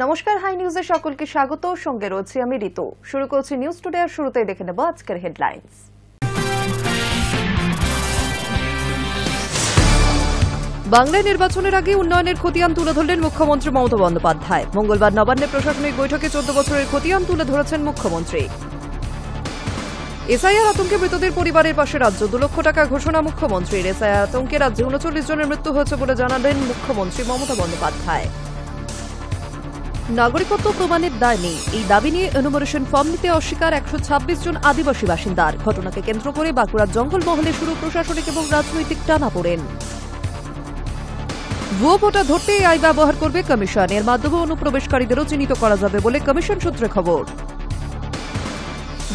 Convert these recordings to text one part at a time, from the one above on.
নমস্কার, হাই নিউজে সকলকে স্বাগত। সঙ্গে রয়েছে আমি ঋতু। শুরু করছি নিউজ টুডে, আর শুরুতেই দেখে নেব আজকের হেডলাইন্স। বাংলায় নির্বাচনের আগে উন্নয়নের খতিয়ান তুলে ধরলেন মুখ্যমন্ত্রী মমতা বন্দ্যোপাধ্যায়। মঙ্গলবার নবান্নে প্রশাসনিক বৈঠকে 14 বছরের খতিয়ান তুলে ধরেছেন মুখ্যমন্ত্রী। এসআইআর আতঙ্কে মৃতদের পরিবারের পাশে রাজ্য, 2 লক্ষ টাকা ঘোষণা মুখ্যমন্ত্রীর। এসআইআর আতঙ্কে রাজ্যে 39 জনের মৃত্যু হয়েছে বলে জানালেন মুখ্যমন্ত্রী মমতা বন্দ্যোপাধ্যায়। নাগরিকত্ব প্রমাণের দায় নেই, এই দাবি নিয়ে এনুমারেশন ফর্ম নিতে অস্বীকার 126 জন আদিবাসী বাসিন্দার। ঘটনাকে কেন্দ্র করে বাঁকুড়ার জঙ্গলমহলে শুরু প্রশাসনিক এবং রাজনৈতিক টানাপোড়েন। ভুয়ো ভোটা ধরতে এআই ব্যবহার করবে কমিশন, এর মাধ্যমে অনুপ্রবেশকারীদেরও চিহ্নিত করা যাবে বলে কমিশন সূত্রে খবর।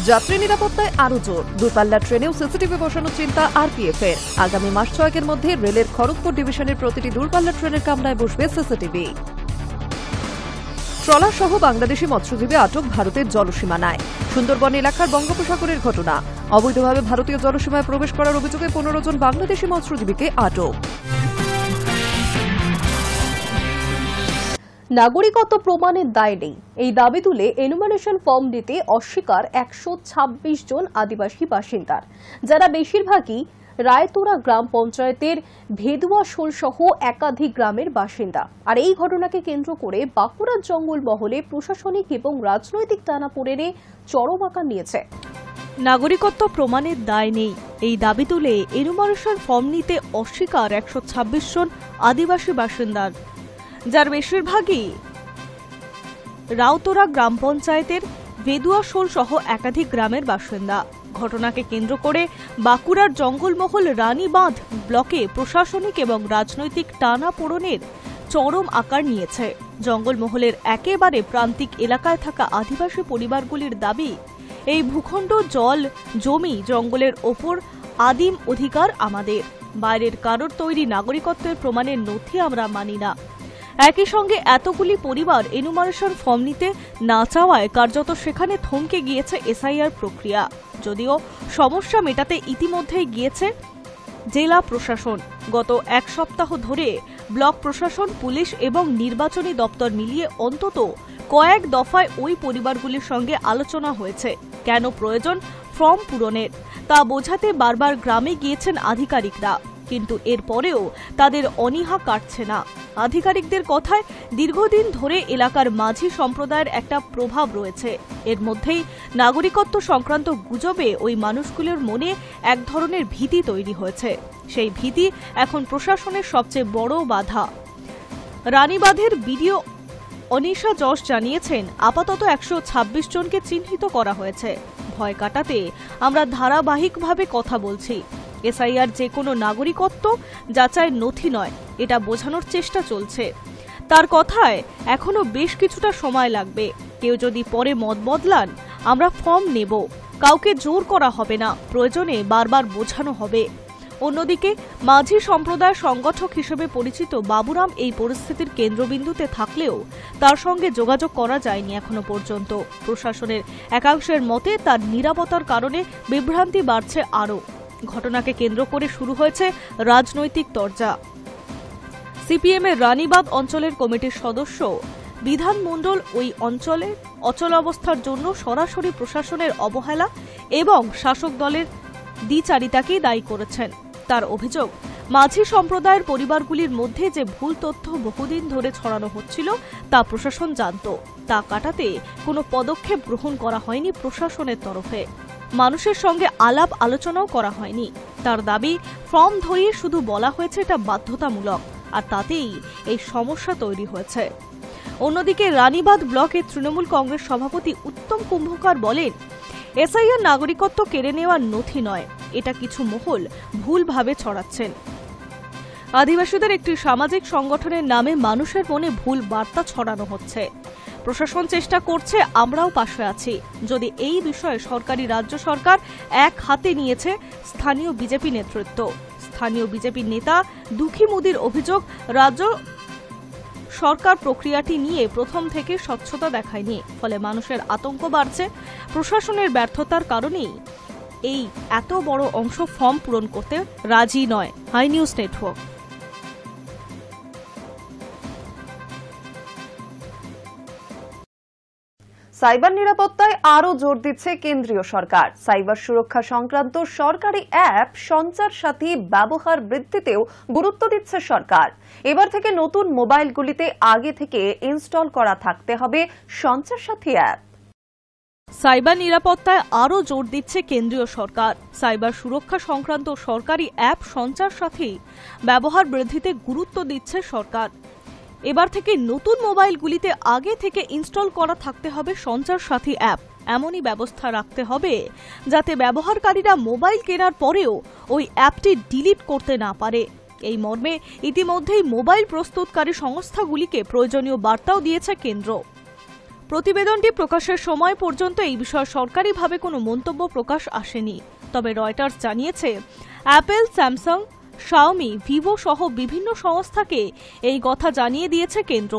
যাত্রী নিরাপত্তায় আরও জোর, দূরপাল্লার ট্রেনেও সিসিটিভি বসানোর চিন্তা আরপিএফ এর। আগামী মাস 6 মধ্যে রেলের খড়গপুর ডিভিশনের প্রতিটি দূরপাল্লার ট্রেনের কামরায় বসবে সিসিটিভি। ট্রলার সহ বাংলাদেশি মৎস্যজীবী আটক ভারতের জলসীমানায়। সুন্দরবন এলাকার বঙ্গোপসাগরের ঘটনা, অবৈধভাবে ভারতীয় জলসীমায় প্রবেশ করার অভিযোগে 15 জন বাংলাদেশি মৎস্যজীবীকে আটক। নাগরিকত্ব প্রমাণের দায় নেই, এই দাবি তুলে এনুমারেশন ফর্ম দিতে অস্বীকার 126 জন আদিবাসী বাসিন্দার, যারা বেশিরভাগই রায়তোরা গ্রাম পঞ্চায়েতের ভেদুয়াশোল সহ একাধিক গ্রামের বাসিন্দা। আর এই ঘটনাকে কেন্দ্র করে বাঁকুড়ার জঙ্গলমহলে প্রশাসনিক এবং রাজনৈতিক টানাপোড়েনে চরম আকার নিয়েছে। নাগরিকত্ব প্রমাণের দায় নেই, এই দাবি তুলে এনুমারেশন ফর্ম নিতে অস্বীকার 126 জন আদিবাসী বাসিন্দার, যার বেশিরভাগই রাউতোরা গ্রাম পঞ্চায়েতের ভেদুয়াশোল সহ একাধিক গ্রামের বাসিন্দা। ঘটনাকে কেন্দ্র করে বাঁকুড়ার জঙ্গলমহল রানীবাঁধ ব্লকে প্রশাসনিক এবং রাজনৈতিক টানাপোড়েনের চরম আকার নিয়েছে। জঙ্গলমহলের একেবারে প্রান্তিক এলাকায় থাকা আদিবাসী পরিবারগুলির দাবি, এই ভূখণ্ড, জল, জমি, জঙ্গলের ওপর আদিম অধিকার আমাদের। বাইরের কারোর তৈরি নাগরিকত্বের প্রমাণের নথি আমরা মানি না। একই সঙ্গে এতগুলি পরিবার এনুমারেশন ফর্ম নিতে না চাওয়ায় কার্যত সেখানে থমকে গিয়েছে এসআইআর প্রক্রিয়া। যদিও সমস্যা মেটাতে ইতিমধ্যেই গিয়েছে জেলা প্রশাসন। গত 1 সপ্তাহ ধরে ব্লক প্রশাসন, পুলিশ এবং নির্বাচনী দপ্তর মিলিয়ে অন্তত কয়েক দফায় ওই পরিবারগুলির সঙ্গে আলোচনা হয়েছে কেন প্রয়োজন ফর্ম পূরণের, তা বোঝাতে বারবার গ্রামে গিয়েছেন আধিকারিকরা। কিন্তু এরপরেও তাদের অনীহা কাটছে না। আধিকারিকদের কথায় দীর্ঘদিন ধরে এলাকার মাঝি সম্প্রদায়ের একটা প্রভাব রয়েছে। এর মধ্যেই নাগরিকত্ব সংক্রান্ত গুজবে ওই মানুষগুলোর মনে এক ধরনের ভীতি তৈরি হয়েছে। সেই ভীতি এখন প্রশাসনের সবচেয়ে বড় বাধা। রানীবাঁধের বিডিও অনিশা যশ জানিয়েছেন, আপাতত 126 জনকে চিহ্নিত করা হয়েছে। ভয় কাটাতে আমরা ধারাবাহিকভাবে কথা বলছি। এসআইআর যে কোনো নাগরিকত্ব যাচাইয়ের নথি নয়, এটা বোঝানোর চেষ্টা চলছে। তার কথায় এখনো বেশ কিছুটা সময় লাগবে। কেউ যদি পরে মত বদলান, আমরা ফর্ম নেব, কাউকে জোর করা হবে না, প্রয়োজনে বারবার বোঝানো হবে। অন্যদিকে মাঝি সম্প্রদায় সংগঠক হিসেবে পরিচিত বাবুরাম এই পরিস্থিতির কেন্দ্রবিন্দুতে থাকলেও তার সঙ্গে যোগাযোগ করা যায়নি এখনো পর্যন্ত। প্রশাসনের একাংশের মতে তার নিরাপত্তার কারণে বিভ্রান্তি বাড়ছে আরও। ঘটনাকে কেন্দ্র করে শুরু হয়েছে রাজনৈতিক তরজা। সিপিএমের রানীবাঁধ অঞ্চলের কমিটির সদস্য বিধান মণ্ডল ওই অঞ্চলের অচলাবস্থার জন্য সরাসরি প্রশাসনের অবহেলা এবং শাসক দলের দ্বিচারিতাকেই দায়ী করেছেন। তার অভিযোগ, মাঝি সম্প্রদায়ের পরিবারগুলির মধ্যে যে ভুল তথ্য বহুদিন ধরে ছড়ানো হচ্ছিল তা প্রশাসন জানত। তা কাটাতে কোনো পদক্ষেপ গ্রহণ করা হয়নি প্রশাসনের তরফে। মানুষের সঙ্গে আলাপ আলোচনাও করা হয়নি। তার দাবি, ফর্ম ধরিয়ে শুধু বলা হয়েছে এটা বাধ্যতামূলক, আর তাতেই এই সমস্যা তৈরি হয়েছে। অন্যদিকে রানীবাঁধ ব্লকের তৃণমূল কংগ্রেস সভাপতি উত্তম কুম্ভকার বলেন, এসআইআর নাগরিকত্ব কেড়ে নেওয়ার নথি নয়, এটা কিছু মহল ভুলভাবে ছড়াচ্ছেন। আদিবাসীদের একটি সামাজিক সংগঠনের নামে মানুষের মনে ভুল বার্তা ছড়ানো হচ্ছে। প্রশাসন চেষ্টা করছে, আমরাও পাশে আছি। যদি এই বিষয়ে সরকারি রাজ্য সরকার এক হাতে নিয়েছে স্থানীয় বিজেপি নেতৃত্ব। স্থানীয় বিজেপি নেতা দুঃখী মুদির অভিযোগ, রাজ্য সরকার প্রক্রিয়াটি নিয়ে প্রথম থেকে স্বচ্ছতা দেখায়নি, ফলে মানুষের আতঙ্ক বাড়ছে। প্রশাসনের ব্যর্থতার কারণেই এই এত বড় অংশ ফর্ম পূরণ করতে রাজি নয়। High news network. সাইবার নিরাপত্তায় আরও জোর দিচ্ছে কেন্দ্রীয় সরকার। সাইবার সুরক্ষা সংক্রান্ত সরকারি অ্যাপ সঞ্চার সাথী ব্যবহার বৃদ্ধিতেও গুরুত্ব দিচ্ছে সরকার। এবার থেকে নতুন মোবাইলগুলিতে আগে থেকে ইনস্টল করা থাকতে হবে সঞ্চার সাথী অ্যাপ। সাইবার নিরাপত্তায় আরও জোর দিচ্ছে কেন্দ্রীয় সরকার। সাইবার সুরক্ষা সংক্রান্ত সরকারি অ্যাপ সঞ্চার সাথী ব্যবহার বৃদ্ধিতে গুরুত্ব দিচ্ছে সরকার। এবার থেকে নতুন মোবাইলগুলিতে আগে থেকে ইনস্টল করা থাকতে হবে সঞ্চার সাথী অ্যাপ। এমনই ব্যবস্থা রাখতে হবে যাতে ব্যবহারকারীরা মোবাইল কেনার পরেও ওই অ্যাপটি ডিলিট করতে না পারে। এই মর্মে ইতিমধ্যেই মোবাইল প্রস্তুতকারী সংস্থাগুলিকে প্রয়োজনীয় বার্তাও দিয়েছে কেন্দ্র। প্রতিবেদনটি প্রকাশের সময় পর্যন্ত এই বিষয়ে সরকারিভাবে কোনো মন্তব্য প্রকাশ আসেনি। তবে রয়টার্স জানিয়েছে, অ্যাপল, স্যামসাং, শাওমি, ভিভো সহ বিভিন্ন সংস্থাকে এই কথা জানিয়ে দিয়েছে কেন্দ্র।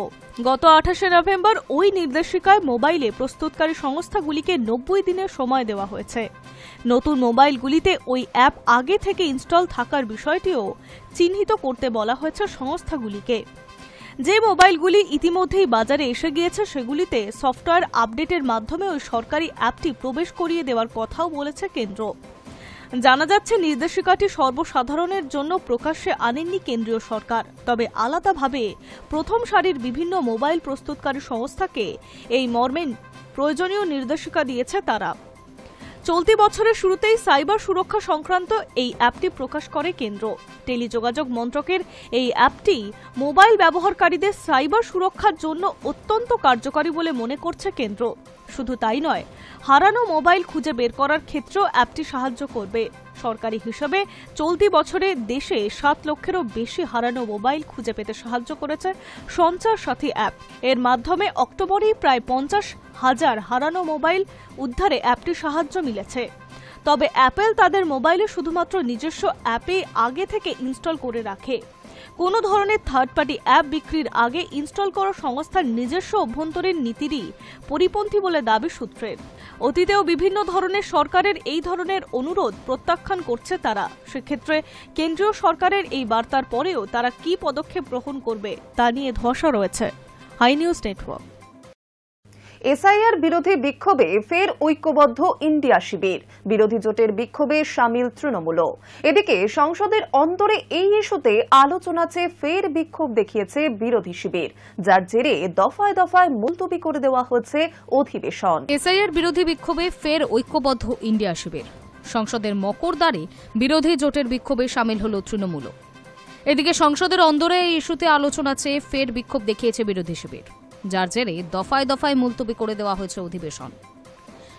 গত 28শে নভেম্বর ওই নির্দেশিকায় মোবাইলে প্রস্তুতকারী সংস্থাগুলিকে 90 দিনের সময় দেওয়া হয়েছে। নতুন মোবাইলগুলিতে ওই অ্যাপ আগে থেকে ইনস্টল থাকার বিষয়টিও চিহ্নিত করতে বলা হয়েছে সংস্থাগুলিকে। যে মোবাইলগুলি ইতিমধ্যেই বাজারে এসে গিয়েছে সেগুলিতে সফটওয়্যার আপডেটের মাধ্যমে ওই সরকারি অ্যাপটি প্রবেশ করিয়ে দেওয়ার কথাও বলেছে কেন্দ্র। জানা যাচ্ছে, নির্দেশিকাটি সর্বসাধারণের জন্য প্রকাশ্যে আনেননি কেন্দ্রীয় সরকার, তবে আলাদাভাবে প্রথম সারির বিভিন্ন মোবাইল প্রস্তুতকারী সংস্থাকে এই মর্মে প্রয়োজনীয় নির্দেশিকা দিয়েছে তারা। চলতি বছরের শুরুতেই সাইবার সুরক্ষা সংক্রান্ত এই অ্যাপটি প্রকাশ করে কেন্দ্র। টেলিযোগাযোগ মন্ত্রকের এই অ্যাপটি মোবাইল ব্যবহারকারীদের সাইবার সুরক্ষার জন্য অত্যন্ত কার্যকরী বলে মনে করছে কেন্দ্র। শুধু তাই নয়, হারানো মোবাইল খুঁজে বের করার ক্ষেত্রেও অ্যাপটি সাহায্য করবে। সরকারি হিসাবে চলতি বছরে দেশে 7 লক্ষেরও বেশি হারানো মোবাইল খুঁজে পেতে সাহায্য করেছে সঞ্চার সাথী অ্যাপ। এর মাধ্যমে অক্টোবরেই প্রায় 50,000 হারানো মোবাইল উদ্ধারে অ্যাপটি সাহায্য মিলেছে। তবে অ্যাপল তাদের মোবাইলে শুধুমাত্র নিজস্ব অ্যাপে আগে থেকে ইনস্টল করে রাখে। কোনো ধরনের থার্ড পার্টি অ্যাপ বিক্রির আগে ইনস্টল করা সংস্থার নিজস্ব অভ্যন্তরীণ নীতিরই পরিপন্থী বলে দাবি সূত্রের। অতীতেও বিভিন্ন ধরনের সরকারের এই ধরনের অনুরোধ প্রত্যাখ্যান করছে তারা। সেক্ষেত্রে কেন্দ্রীয় সরকারের এই বার্তার পরেও তারা কি পদক্ষেপ গ্রহণ করবে তা নিয়ে ধোঁয়াশা রয়েছে। Hi news network. এসআইআর বিরোধী বিক্ষোভে ফের ঐক্যবদ্ধ ইন্ডিয়া শিবির। বিরোধী জোটের বিক্ষোভে সামিল তৃণমূলও। এদিকে সংসদের অন্তরে এই ইস্যুতে আলোচনা চেয়ে ফের বিক্ষোভ দেখিয়েছে বিরোধী শিবির, যার জেরে দফায় দফায় মুলতবি করে দেওয়া হয়েছে অধিবেশন। এসআইআর বিরোধী বিক্ষোভে ফের ঐক্যবদ্ধ ইন্ডিয়া শিবির। সংসদের মকরদ্বারে বিরোধী জোটের বিক্ষোভে সামিল হল তৃণমূলও। এদিকে সংসদের অন্তরে এই ইস্যুতে আলোচনা চেয়ে ফের বিক্ষোভ দেখিয়েছে বিরোধী শিবির, যার জেরে দফায় দফায় মুলতবি করে দেওয়া হয়েছে অধিবেশন।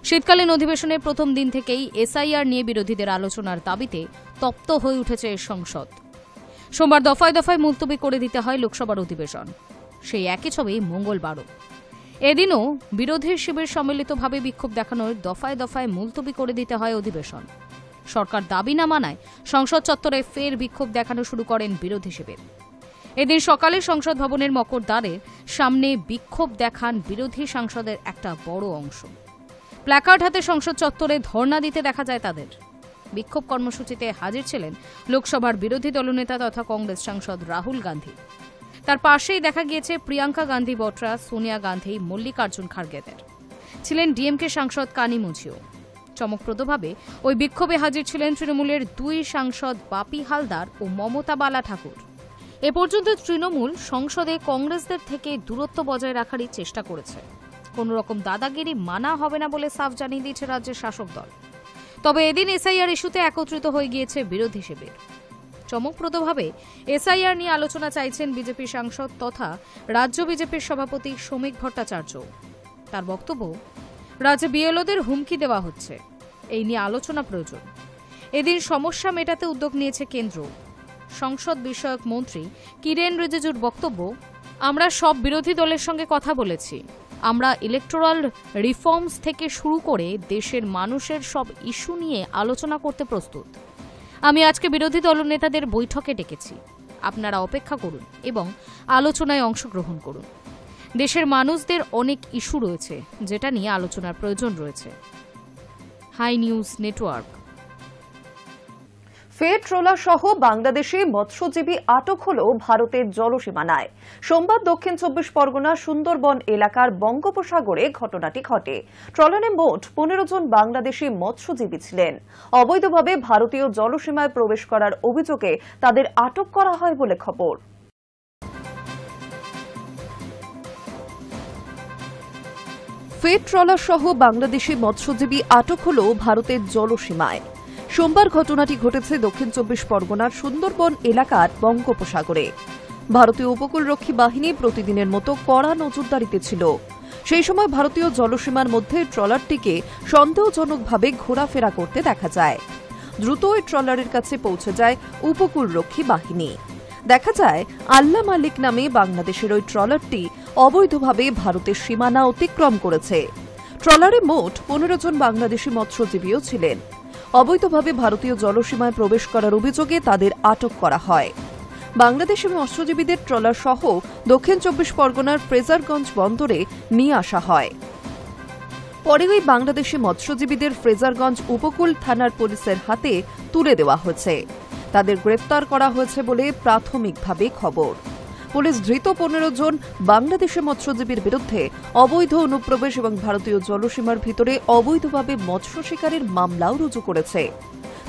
শীতকালীন অধিবেশনের প্রথম দিন থেকেই এসআইআর নিয়ে বিরোধীদের আলোচনার দাবিতে তপ্ত হয়ে উঠেছে সংসদ। সোমবার দফায় দফায় মুলতবি করে দিতে হয় লোকসভার অধিবেশন। সেই একই ছবি মঙ্গলবারও। এদিনও বিরোধী শিবির সম্মিলিতভাবে বিক্ষোভ দেখানোর দফায় দফায় মুলতবি করে দিতে হয় অধিবেশন। সরকার দাবি না মানায় সংসদ চত্বরে ফের বিক্ষোভ দেখানো শুরু করেন বিরোধী শিবির। এদিন সকালে সংসদ ভবনের মকরদ্বারের সামনে বিক্ষোভ দেখান বিরোধী সাংসদের একটা বড় অংশ। প্ল্যাকার্ড হাতে সংসদ চত্বরে ধর্ণা দিতে দেখা যায় তাদের। বিক্ষোভ কর্মসূচিতে হাজির ছিলেন লোকসভার বিরোধী দলনেতা তথা কংগ্রেস সাংসদ রাহুল গান্ধী। তার পাশেই দেখা গিয়েছে প্রিয়াঙ্কা গান্ধী বটরা, সোনিয়া গান্ধী, মল্লিকার্জুন খার্গেদের। ছিলেন ডিএমকে সাংসদ কানি মুঝিও। চমকপ্রদভাবে ওই বিক্ষোভে হাজির ছিলেন তৃণমূলের 2 সাংসদ বাপি হালদার ও মমতা বালা ঠাকুর। এ পর্যন্ত তৃণমূল সংসদে কংগ্রেসদের থেকে দূরত্ব বজায় রাখারই চেষ্টা করেছে। কোন রকম দাদাগিরি মানা হবে না বলে সাফ জানিয়ে দিয়েছে রাজ্যের শাসক দল। তবে এদিন এসআইআর ইস্যুতে একত্রিত হয়ে গিয়েছে বিরোধী শিবির। চমকপ্রদভাবে এসআইআর নিয়ে আলোচনা চাইছেন বিজেপি সাংসদ তথা রাজ্য বিজেপির সভাপতি শ্রমিক ভট্টাচার্য। তার বক্তব্য, রাজ্যে বিএলওদের হুমকি দেওয়া হচ্ছে, এই নিয়ে আলোচনা প্রয়োজন। এদিন সমস্যা মেটাতে উদ্যোগ নিয়েছে কেন্দ্র। সংসদ বিষয়ক মন্ত্রী কিরেন রিজিজুর বক্তব্য, আমরা সব বিরোধী দলের সঙ্গে কথা বলেছি। আমরা ইলেকটোরাল রিফর্মস থেকে শুরু করে দেশের মানুষের সব ইস্যু নিয়ে আলোচনা করতে প্রস্তুত। আমি আজকে বিরোধী দলনেতাদের বৈঠকে ডেকেছি। আপনারা অপেক্ষা করুন এবং আলোচনায় অংশগ্রহণ করুন। দেশের মানুষদের অনেক ইস্যু রয়েছে যেটা নিয়ে আলোচনার প্রয়োজন রয়েছে। Hi news network. ফের ট্রলার সহ বাংলাদেশে মৎস্যজীবী আটক হল ভারতের জলসীমানায়। সোমবার দক্ষিণ 24 পরগনা সুন্দরবন এলাকার বঙ্গোপসাগরে ঘটনাটি ঘটে। ট্রলারে মোট 15 জন বাংলাদেশি মৎস্যজীবী ছিলেন। অবৈধভাবে ভারতীয় জলসীমায় প্রবেশ করার অভিযোগে তাদের আটক করা হয় বলে খবর। ফের ট্রলার সহ বাংলাদেশি মৎস্যজীবী আটক হল ভারতের জলসীমায়। সোমবার ঘটনাটি ঘটেছে দক্ষিণ 24 পরগনার সুন্দরবন এলাকার বঙ্গোপসাগরে। ভারতীয় উপকূলরক্ষী বাহিনী প্রতিদিনের মতো কড়া নজরদারিতে ছিল। সেই সময় ভারতীয় জলসীমার মধ্যে ট্রলারটিকে সন্দেহজনকভাবে ঘোরাফেরা করতে দেখা যায়। দ্রুত ওই ট্রলারের কাছে পৌঁছে যায় উপকূলরক্ষী বাহিনী। দেখা যায় আল্লাহ মালিক নামে বাংলাদেশের ওই ট্রলারটি অবৈধভাবে ভারতের সীমানা অতিক্রম করেছে। ট্রলারে মোট 15 জন বাংলাদেশি মৎস্যজীবীও ছিলেন। অবৈধভাবে ভারতীয় জলসীমায় প্রবেশ করার অভিযোগে তাদের আটক করা হয়। বাংলাদেশি মৎস্যজীবীদের ট্রলার সহ দক্ষিণ 24 পরগনার ফ্রেজারগঞ্জ বন্দরে নিয়ে আসা হয়। পরে ওই বাংলাদেশি মৎস্যজীবীদের ফ্রেজারগঞ্জ উপকূল থানার পুলিশের হাতে তুলে দেওয়া হয়েছে। তাদের গ্রেফতার করা হয়েছে বলে প্রাথমিকভাবে খবর। পুলিশ ধৃত 15 জন বাংলাদেশি মৎস্যজীবীর বিরুদ্ধে অবৈধ অনুপ্রবেশ এবং ভারতীয় জলসীমার ভিতরে অবৈধভাবে মৎস্য শিকারের মামলাও রুজু করেছে।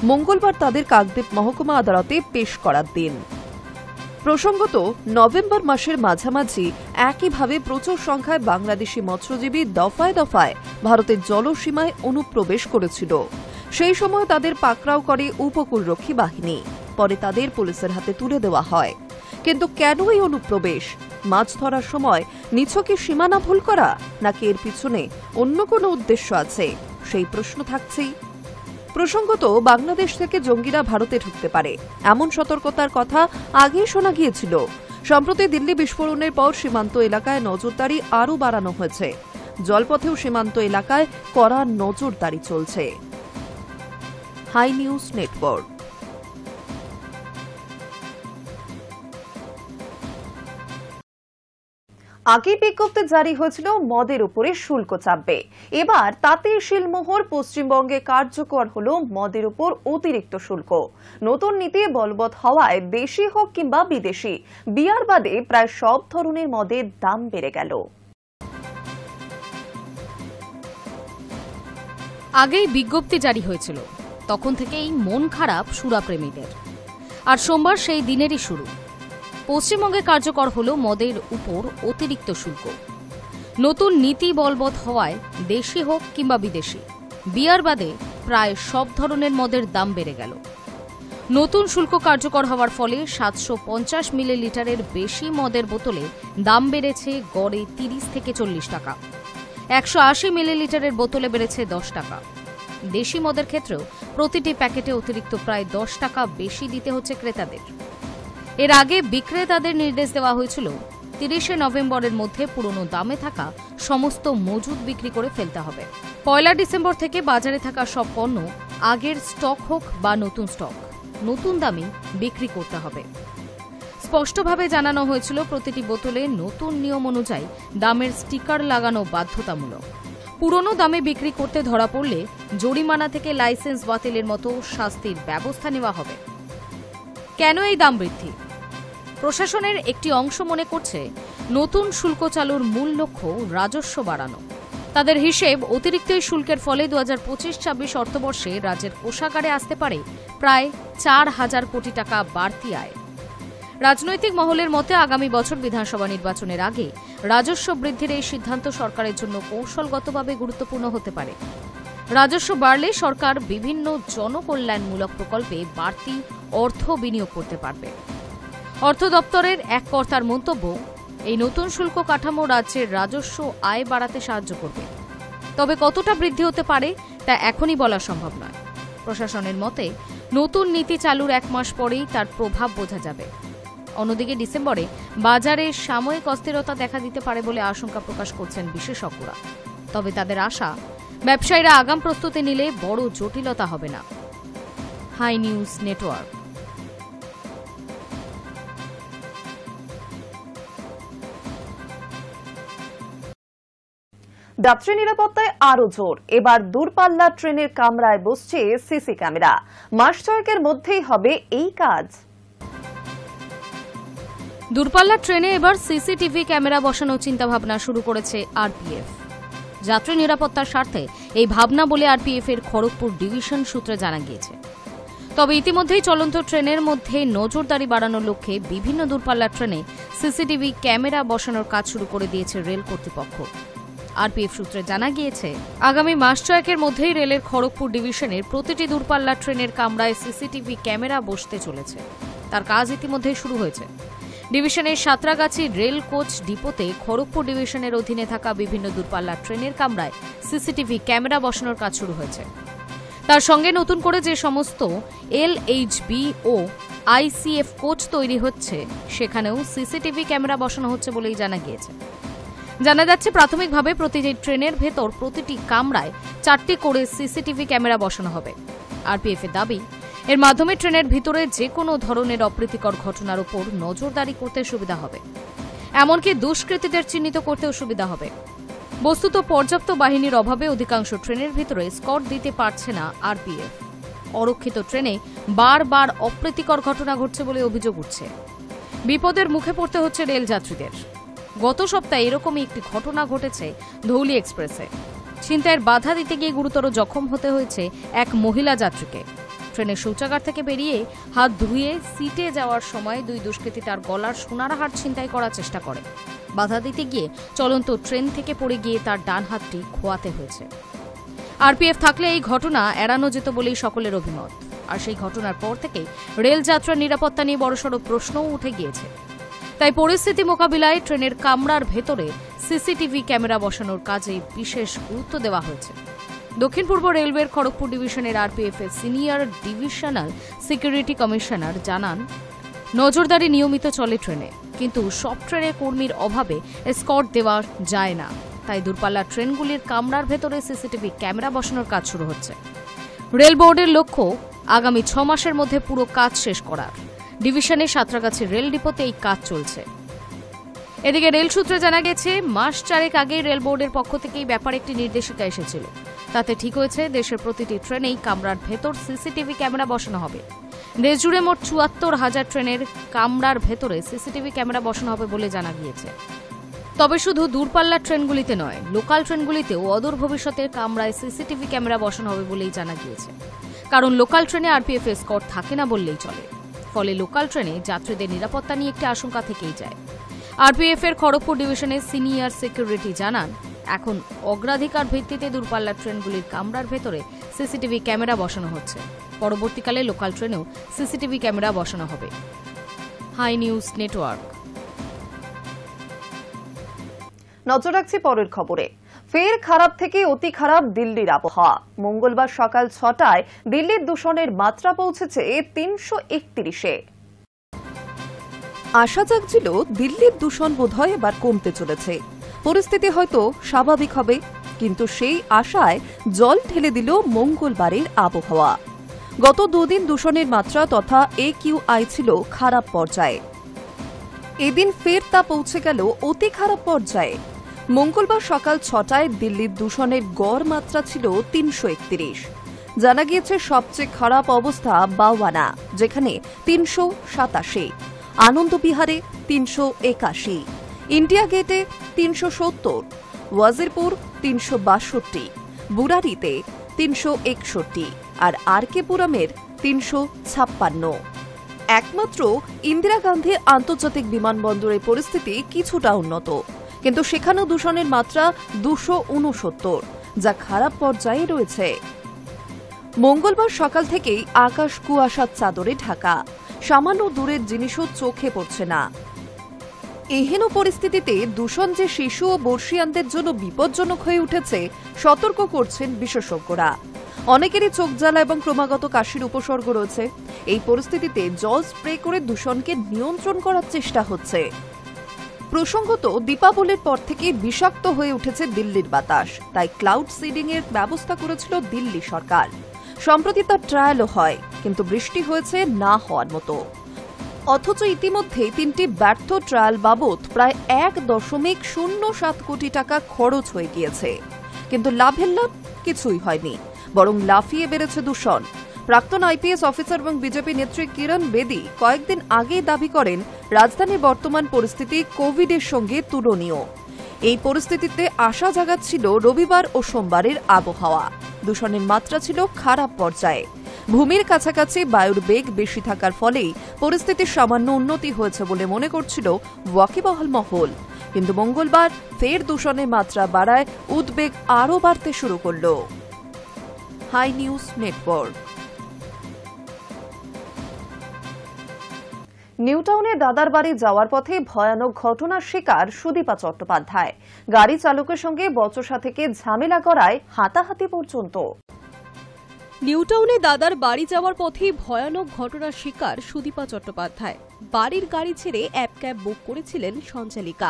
মঙ্গলবার তাদের কাকদ্বীপ মহকুমা আদালতে পেশ করার দিন। প্রসঙ্গত, নভেম্বর মাসের মাঝামাঝি একইভাবে প্রচুর সংখ্যায় বাংলাদেশি মৎস্যজীবী দফায় দফায় ভারতের জলসীমায় অনুপ্রবেশ করেছিল। সেই সময় তাদের পাকড়াও করে উপকূলরক্ষী বাহিনী। পরে তাদের পুলিশের হাতে তুলে দেওয়া হয়। কিন্তু কেন এই অনুপ্রবেশ? মাছ ধরার সময় নিছকে সীমানা ভুল করা, নাকি এর পিছনে অন্য কোনো উদ্দেশ্য আছে, সেই প্রশ্ন থাকছেই। প্রসঙ্গত, বাংলাদেশ থেকে জঙ্গিরা ভারতে ঢুকতে পারে এমন সতর্কতার কথা আগেই শোনা গিয়েছিল। সম্প্রতি দিল্লি বিস্ফোরণের পর সীমান্ত এলাকায় নজরদারি আরও বাড়ানো হয়েছে। জলপথেও সীমান্ত এলাকায় কড়া নজরদারি চলছে। Hi news network. আগে বিজ্ঞপ্তি জারি হয়েছিল মদের উপরে শুল্ক চাপবে। এবার তাতে শিলমোহর। পশ্চিমবঙ্গে কার্যকর হল মদের উপর অতিরিক্ত শুল্ক। নতুন নীতি বলবৎ হওয়ায় দেশি হোক কিংবা বিদেশি, বিয়ার বাদে প্রায় সব ধরনের মদের দাম বেড়ে গেল। আগেই বিজ্ঞপ্তি জারি হয়েছিল, তখন থেকেই মন খারাপ সুরাপ্রেমীদের। আর সোমবার সেই দিনেরই শুরু। পশ্চিমবঙ্গে কার্যকর হল মদের উপর অতিরিক্ত শুল্ক। নতুন নীতি বলবৎ হওয়ায় দেশি হোক কিংবা বিদেশি, বিয়ার বাদে প্রায় সব ধরনের মদের দাম বেড়ে গেল। নতুন শুল্ক কার্যকর হওয়ার ফলে 750 মিলিলিটারের বেশি মদের বোতলে দাম বেড়েছে গড়ে 30 থেকে 40 টাকা। 180 মিলিলিটারের বোতলে বেড়েছে 10 টাকা। দেশি মদের ক্ষেত্রেও প্রতিটি প্যাকেটে অতিরিক্ত প্রায় 10 টাকা বেশি দিতে হচ্ছে ক্রেতাদের। এর আগে বিক্রেতাদের নির্দেশ দেওয়া হয়েছিল 30 নভেম্বরের মধ্যে পুরনো দামে থাকা সমস্ত মজুদ বিক্রি করে ফেলতে হবে। 1 ডিসেম্বর থেকে বাজারে থাকা সব পণ্য আগের স্টক হোক বা নতুন স্টক, নতুন দামে বিক্রি করতে হবে। স্পষ্টভাবে জানানো হয়েছিল প্রতিটি বোতলে নতুন নিয়ম অনুযায়ী দামের স্টিকার লাগানো বাধ্যতামূলক। পুরনো দামে বিক্রি করতে ধরা পড়লে জরিমানা থেকে লাইসেন্স বাতিলের মতো শাস্তির ব্যবস্থা নেওয়া হবে। কেন এই দাম বৃদ্ধি? প্রশাসনের একটি অংশ মনে করছে নতুন শুল্ক চালুর মূল লক্ষ্য রাজস্ব বাড়ানো। তাদের হিসেব, অতিরিক্ত এই শুল্কের ফলে 2025-26 অর্থবর্ষে রাজ্যের কোষাগারে আসতে পারে প্রায় 4,000 কোটি টাকা বাড়তি আয়। রাজনৈতিক মহলের মতে আগামী বছর বিধানসভা নির্বাচনের আগে রাজস্ব বৃদ্ধির এই সিদ্ধান্ত সরকারের জন্য কৌশলগতভাবে গুরুত্বপূর্ণ হতে পারে। রাজস্ব বাড়লে সরকার বিভিন্ন জনকল্যাণমূলক প্রকল্পে বাড়তি অর্থ বিনিয়োগ করতে পারবে। অর্থ দপ্তরের এক কর্তার মন্তব্য, এই নতুন শুল্ক কাঠামো রাজ্যের রাজস্ব আয় বাড়াতে সাহায্য করবে। তবে কতটা বৃদ্ধি হতে পারে তা এখনই বলা সম্ভব নয়। প্রশাসনের মতে নতুন নীতি চালুর 1 মাস পরেই তার প্রভাব বোঝা যাবে। অন্যদিকে ডিসেম্বরে বাজারে সাময়িক অস্থিরতা দেখা দিতে পারে বলে আশঙ্কা প্রকাশ করছেন বিশেষজ্ঞরা। তবে তাদের আশা, ব্যবসায়ীরা আগাম প্রস্তুতি নিলে বড় জটিলতা হবে না। Hi news network. যাত্রী নিরাপত্তায় আরো জোর। এবার দূরপাল্লা ট্রেনের কামরায় বসছে সিসি ক্যামেরা। মাস ছয়েকের মধ্যেই হবে এই কাজ। দূরপাল্লা ট্রেনে এবার সিসিটিভি ক্যামেরা বসানোর চিন্তাভাবনা শুরু করেছে আরপিএফ। যাত্রী নিরাপত্তার স্বার্থে এই ভাবনা বলে আরপিএফ এর খড়গপুর ডিভিশন সূত্রে জানা গিয়েছে। তবে ইতিমধ্যেই চলন্ত ট্রেনের মধ্যে নজরদারি বাড়ানোর লক্ষ্যে বিভিন্ন দূরপাল্লা ট্রেনে সিসিটিভি ক্যামেরা বসানোর কাজ শুরু করে দিয়েছে রেল কর্তৃপক্ষ। আরপিএফ সূত্রে জানা গিয়েছে, আগামী মাস ছয়েকের মধ্যেই রেলের খড়গপুর ডিভিশনের প্রতিটি দূরপাল্লা ট্রেনের কামরায় সিসিটিভি ক্যামেরা বসতে চলেছে। তার কাজ ইতিমধ্যেই শুরু হয়েছে। ডিভিশনের সাঁতরাগাছি রেল কোচ ডিপোতে খড়গপুর ডিভিশনের অধীনে থাকা বিভিন্ন দূরপাল্লা ট্রেনের কামরায় সিসিটিভি ক্যামেরা বসানোর কাজ শুরু হয়েছে। তার সঙ্গে নতুন করে যে সমস্ত এলএইচবি ও আইসিএফ কোচ তৈরি হচ্ছে সেখানেও সিসিটিভি ক্যামেরা বসানো হচ্ছে বলেই জানা গিয়েছে। জানা যাচ্ছে, প্রাথমিকভাবে প্রতিটি ট্রেনের ভেতর প্রতিটি কামরায় 4টি করে সিসিটিভি ক্যামেরা বসানো হবে। আরপিএফ এর দাবি, এর মাধ্যমে ট্রেনের ভিতরে যে কোনো ধরনের অপ্রীতিকর ঘটনার উপর নজরদারি করতে সুবিধা হবে, এমনকি দুষ্কৃতীদের চিহ্নিত করতেও সুবিধা হবে। বস্তুত পর্যাপ্ত বাহিনীর অভাবে অধিকাংশ ট্রেনের ভিতরে স্কট দিতে পারছে না আরপিএফ। অরক্ষিত ট্রেনে বারবার অপ্রীতিকর ঘটনা ঘটছে বলে অভিযোগ উঠছে। বিপদের মুখে পড়তে হচ্ছে রেল যাত্রীদের। গত সপ্তাহে এরকমই একটি ঘটনা ঘটেছে ধৌলি এক্সপ্রেসে। ছিনতাইয়ের বাধা দিতে গিয়ে গুরুতর জখম হতে হয়েছে এক মহিলা যাত্রীকে। ট্রেনের শৌচাগার থেকে বেরিয়ে হাত ধুয়ে সিটে যাওয়ার সময় দুই দুষ্কৃতী তার গলার সোনার হার ছিনতাই করার চেষ্টা করে। বাধা দিতে গিয়ে চলন্ত ট্রেন থেকে পড়ে গিয়ে তার ডান হাতটি খোয়াতে হয়েছে। আরপিএফ থাকলে এই ঘটনা এড়ানো যেত বলেই সকলের অভিমত। আর সেই ঘটনার পর থেকেই রেল যাত্রার নিরাপত্তা নিয়ে বড়সড় প্রশ্নও উঠে গিয়েছে। তাই পরিস্থিতি মোকাবিলায় ট্রেনের কামরার ভেতরে সিসিটিভি ক্যামেরা বসানোর কাজে বিশেষ গুরুত্ব দেওয়া হয়েছে। দক্ষিণ পূর্ব রেলওয়ের খড়গপুর ডিভিশনের আরপিএফ এর সিনিয়র ডিভিশনাল সিকিউরিটি কমিশনার জানান, নজরদারি নিয়মিত চলে ট্রেনে, কিন্তু সব ট্রেনে কর্মীর অভাবে এসকর্ট দেওয়া যায় না। তাই দূরপাল্লা ট্রেনগুলির কামরার ভেতরে সিসিটিভি ক্যামেরা বসানোর কাজ শুরু হচ্ছে। রেল বোর্ডের লক্ষ্য আগামী 6 মাসের মধ্যে পুরো কাজ শেষ করার। ডিভিশনে সাঁতরাগাছি রেল ডিপোতে এই কাজ চলছে। এদিকে রেল সূত্রে জানা গেছে, মাস 4 আগেই রেল বোর্ডের পক্ষ থেকে এই ব্যাপারে একটি নির্দেশিকা এসেছিল। তাতে ঠিক হয়েছে, দেশের প্রতিটি ট্রেনেই কামরার ভেতর সিসিটিভি ক্যামেরা বসানো হবে। দেশ জুড়ে মোট ৭৪,০০০ ট্রেনের কামরার ভেতরে সিসিটিভি ক্যামেরা বসানো হবে বলে জানা গিয়েছে। তবে শুধু দূরপাল্লার ট্রেনগুলিতে নয়, লোকাল ট্রেনগুলিতেও অদূর ভবিষ্যতে কামরায় সিসিটিভি ক্যামেরা বসানো হবে বলেই জানা গিয়েছে। কারণ লোকাল ট্রেনে আরপিএফ এসকর্ট থাকে না বললেই চলে। ফলে লোকাল ট্রেনে যাত্রীদের নিরাপত্তা নিয়ে একটি আশঙ্কা থেকেই যায়। আরপিএফ এর খড়গপুর ডিভিশনের সিনিয়র সিকিউরিটি জানান, এখন অগ্রাধিকার ভিত্তিতে দূরপাল্লার ট্রেনগুলির কামরার ভেতরে সিসিটিভি ক্যামেরা বসানো হচ্ছে। পরবর্তীকালে লোকাল ট্রেনেও সিসিটিভি ক্যামেরা বসানো হবে। Hi news network. নজর রাখছি পরের খবরে। ফের খারাপ থেকে অতি খারাপ দিল্লির আবহাওয়া। মঙ্গলবার সকাল 6টায় দিল্লির দূষণের মাত্রা পৌঁছেছে 331-এ। আশা জাগছিল দিল্লির দূষণ বোধহয় এবার কমতে চলেছে, পরিস্থিতি হয়তো স্বাভাবিক হবে, কিন্তু সেই আশায় জল ঢেলে দিল মঙ্গলবারের আবহাওয়া। গত 2 দিন দূষণের মাত্রা তথা AQI ছিল খারাপ পর্যায়ে। এদিন ফের তা পৌঁছে গেল অতি খারাপ পর্যায়ে। মঙ্গলবার সকাল 6টায় দিল্লির দূষণের গড় মাত্রা ছিল 331। জানা গিয়েছে সবচেয়ে খারাপ অবস্থা বাওয়ানা, যেখানে 387, আনন্দবিহারে 381, ইন্ডিয়া গেটে 370, ওয়াজিরপুর 362, বুরারিতে 361 আর RK পুরমের 356। একমাত্র ইন্দিরা গান্ধী আন্তর্জাতিক বিমানবন্দরের পরিস্থিতি কিছুটা উন্নত, কিন্তু সেখানেও দূষণের মাত্রা 269, যা খারাপ পর্যায়ে রয়েছে। মঙ্গলবার সকাল থেকেই আকাশ কুয়াশার চাদরে ঢাকা, সামান্য দূরের জিনিসও চোখে পড়ছে না। এহেন পরিস্থিতিতে দূষণ যে শিশু ও বর্ষিয়ানদের জন্য বিপজ্জনক হয়ে উঠেছে, সতর্ক করছেন বিশেষজ্ঞরা। অনেকেরই চোখ জ্বালা এবং ক্রমাগত কাশির উপসর্গ রয়েছে। এই পরিস্থিতিতে জল স্প্রে করে দূষণকে নিয়ন্ত্রণ করার চেষ্টা হচ্ছে। প্রসঙ্গত, দীপাবলির পর থেকে বিষাক্ত হয়ে উঠেছে দিল্লির বাতাস, তাই ক্লাউড সিডিং এর ব্যবস্থা করেছিল দিল্লি সরকার। সম্প্রতি তার ট্রায়ালও হয়, কিন্তু বৃষ্টি হয়েছে না হওয়ার মতো। অথচ ইতিমধ্যে 3টি ব্যর্থ ট্রায়াল বাবদ প্রায় 1.07 কোটি টাকা খরচ হয়ে গিয়েছে। কিন্তু লাভের লাভ কিছুই হয়নি, বরং লাফিয়ে বেড়েছে দূষণ। প্রাক্তন আইপিএস অফিসার এবং বিজেপি নেত্রী কিরণ বেদি কয়েকদিন আগেই দাবি করেন রাজধানীর বর্তমান পরিস্থিতি কোভিডের সঙ্গে তুলনীয়। এই পরিস্থিতিতে আশা জাগাচ্ছিল রবিবার ও সোমবারের আবহাওয়া। দূষণের মাত্রা ছিল খারাপ পর্যায়ে। ভূমির কাছাকাছি বায়ুর বেগ বেশি থাকার ফলেই পরিস্থিতির সামান্য উন্নতি হয়েছে বলে মনে করছিল ওয়াকিবহাল মহল। কিন্তু মঙ্গলবার ফের দূষণের মাত্রা বাড়ায় উদ্বেগ আরও বাড়তে শুরু করল। High news network. নিউটাউনে দাদার বাড়ি যাওয়ার পথে ভয়ানক ঘটনার শিকার সুদীপা চট্টোপাধ্যায়। গাড়ি চালকের সঙ্গে বচসা থেকে ঝামেলা করায় হাতাহাতি পর্যন্ত। নিউটাউনে দাদার বাড়ি যাওয়ার পথে ভয়ানক ঘটনার শিকার সুদীপা চট্টোপাধ্যায়। বাড়ির গাড়ি ছেড়ে অ্যাপ ক্যাব বুক করেছিলেন সঞ্চালিকা,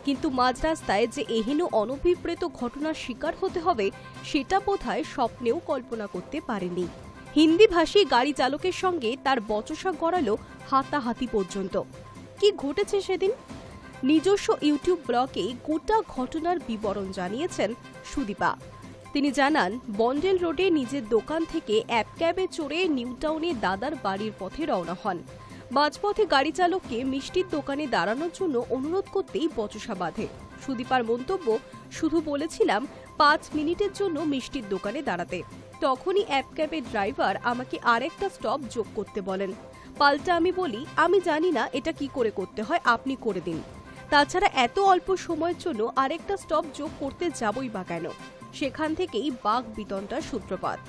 কিন্তু মাঝ রাস্তায় যে এহেন অনভিপ্রেত ঘটনার শিকার হতে হবে সেটা বোধহয় স্বপ্নেও কল্পনা করতে পারেনি। হিন্দিভাষী গাড়ি চালকের সঙ্গে তার বচসা গড়ালো হাতাহাতি পর্যন্ত। কি ঘটেছে সেদিন? নিজস্ব ইউটিউব ব্লগে গোটা ঘটনার বিবরণ জানিয়েছেন সুদীপা। তিনি জানান, বন্ডেল রোডে নিজের দোকান থেকে অ্যাপ ক্যাবে চড়ে নিউটাউনে দাদার বাড়ির পথে রওনা হন। মাঝপথে গাড়ি চালককে মিষ্টির দোকানে দাঁড়ানোর জন্য অনুরোধ করতেই বচসা বাঁধে। সুদীপার মন্তব্য, শুধু বলেছিলাম 5 মিনিটের জন্য মিষ্টির দোকানে দাঁড়াতে। তখনই অ্যাপ ক্যাবের ড্রাইভার আমাকে আরেকটা স্টপ যোগ করতে বলেন। পাল্টা আমি বলি, আমি জানি না এটা কি করে করতে হয়, আপনি করে দিন। তাছাড়া এত অল্প সময়ের জন্য আরেকটা স্টপ যোগ করতে যাবই বা কেন? সেখান থেকেই বাক বিতণ্ডার সূত্রপাত।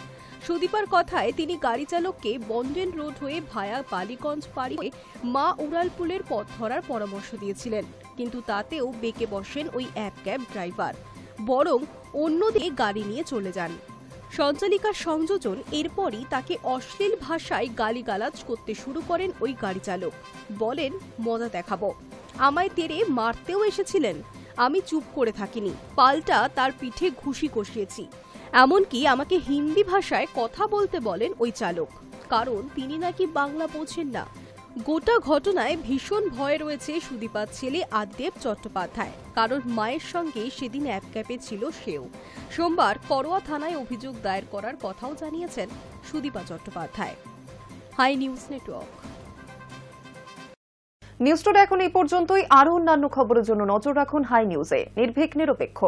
সুদীপার কথায় তিনি গাড়ি চালককে বন্ডেল রোড হয়ে ভায়া বালিগঞ্জ পাড়ি হয়ে মা উড়ালপুলের পথ ধরার পরামর্শ দিয়েছিলেন, কিন্তু তাতেও বেঁকে বসেন ওই অ্যাপ ক্যাব ড্রাইভার, বরং অন্যদিকে গাড়ি নিয়ে চলে যান। সঞ্চালিকার সংযোজন, এরপরই তাকে অশ্লীল ভাষায় গালিগালাজ করতে শুরু করেন ওই গাড়ি চালক। বলেন, মজা দেখাবো। আমায় তেড়ে মারতেও এসেছিলেন। আমি চুপ করে থাকিনি, পাল্টা তার পিঠে ঘুষি কষিয়েছি। এমনকি আমাকে হিন্দি ভাষায় কথা বলতে বলেন ওই চালক, কারণ তিনি নাকি বাংলা বোঝেন না। গোটা ঘটনায় ভীষণ ভয় রয়েছে সুদীপার ছেলে আদিদেব চট্টোপাধ্যায়, কারণ মায়ের সঙ্গে সেদিন অ্যাপ ক্যাবে ছিল সেও। সোমবার করোয়া থানায় অভিযোগ দায়ের করার কথাও জানিয়েছেন Sudipa Chattopadhyay. Hi news network. News today এখন এই পর্যন্তই। আরও অন্যান্য খবরের জন্য নজর রাখুন হাই নিউজে। নির্ভীক, নিরপেক্ষ।